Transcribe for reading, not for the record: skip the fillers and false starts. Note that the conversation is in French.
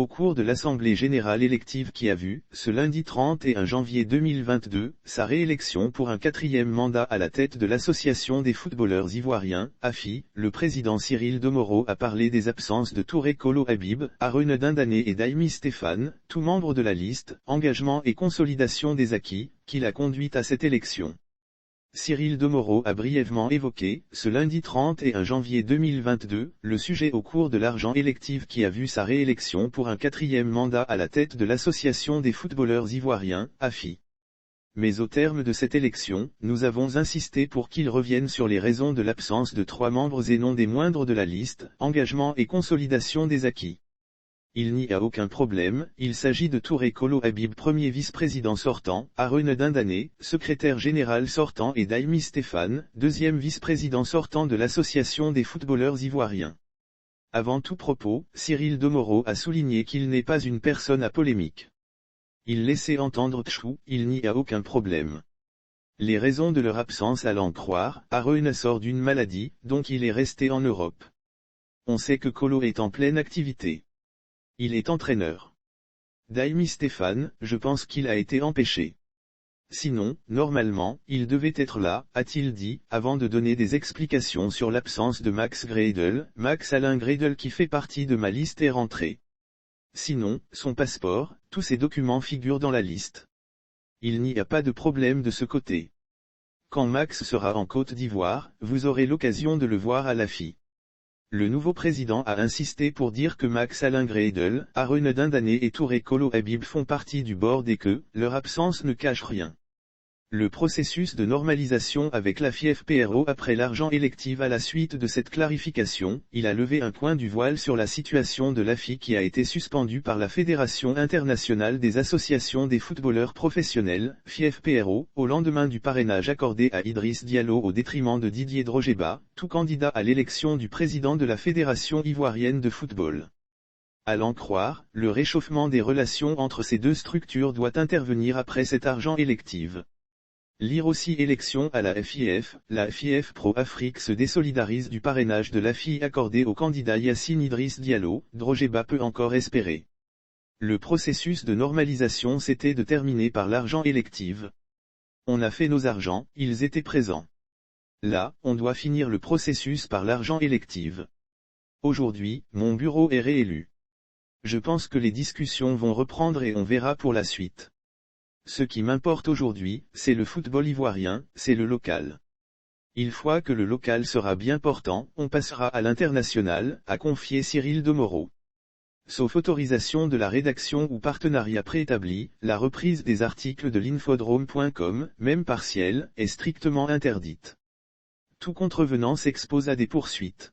Au cours de l'Assemblée générale élective qui a vu, ce lundi 31 janvier 2022, sa réélection pour un 4e mandat à la tête de l'Association des footballeurs ivoiriens, AFI, le président Cyril Domoro a parlé des absences de Touré Kolo Habib, Aruna Dindane et Daimi Stéphane, tous membres de la liste, engagement et consolidation des acquis, qui l'a conduite à cette élection. Cyril Domoro a brièvement évoqué, ce lundi 31 janvier 2022, le sujet au cours de l'argent élective qui a vu sa réélection pour un 4e mandat à la tête de l'Association des footballeurs ivoiriens, AFI. Mais au terme de cette élection, nous avons insisté pour qu'il revienne sur les raisons de l'absence de 3 membres et non des moindres de la liste, engagement et consolidation des acquis. Il n'y a aucun problème, il s'agit de Touré Kolo Habib, premier vice-président sortant, Aruna Dindane, secrétaire général sortant et Daimi Stéphane, deuxième vice-président sortant de l'Association des footballeurs ivoiriens. Avant tout propos, Cyril Domoro a souligné qu'il n'est pas une personne à polémique. Il laissait entendre Tchou, il n'y a aucun problème. Les raisons de leur absence à l'en croire, Aruna sort d'une maladie, donc il est resté en Europe. On sait que Kolo est en pleine activité. Il est entraîneur. Daimi Stéphane, je pense qu'il a été empêché. Sinon, normalement, il devait être là, a-t-il dit, avant de donner des explications sur l'absence de Max Gradel, Max Alain Gradel qui fait partie de ma liste est rentré. Sinon, son passeport, tous ses documents figurent dans la liste. Il n'y a pas de problème de ce côté. Quand Max sera en Côte d'Ivoire, vous aurez l'occasion de le voir à l'AFI. Le nouveau président a insisté pour dire que Max Alain Gradel, Aruna Dindane et Touré Kolo Habib font partie du board et que, leur absence ne cache rien. Le processus de normalisation avec la FIFPRO après l'argent élective à la suite de cette clarification, il a levé un coin du voile sur la situation de l'AFI qui a été suspendue par la Fédération internationale des associations des footballeurs professionnels, FIFPRO, au lendemain du parrainage accordé à Idriss Diallo au détriment de Didier Drogeba, tout candidat à l'élection du président de la Fédération ivoirienne de football. À l'en croire, le réchauffement des relations entre ces deux structures doit intervenir après cet argent élective. Lire aussi élection à la FIF Pro Afrique se désolidarise du parrainage de l'AFI accordé au candidat Yassine Idriss Diallo, Drogeba peut encore espérer. Le processus de normalisation s'était déterminé par l'argent élective. On a fait nos argents, ils étaient présents. Là, on doit finir le processus par l'argent élective. Aujourd'hui, mon bureau est réélu. Je pense que les discussions vont reprendre et on verra pour la suite. Ce qui m'importe aujourd'hui, c'est le football ivoirien, c'est le local. Une fois que le local sera bien portant, on passera à l'international, a confié Cyril Domoro. Sauf autorisation de la rédaction ou partenariat préétabli, la reprise des articles de l'infodrome.com, même partielle, est strictement interdite. Tout contrevenant s'expose à des poursuites.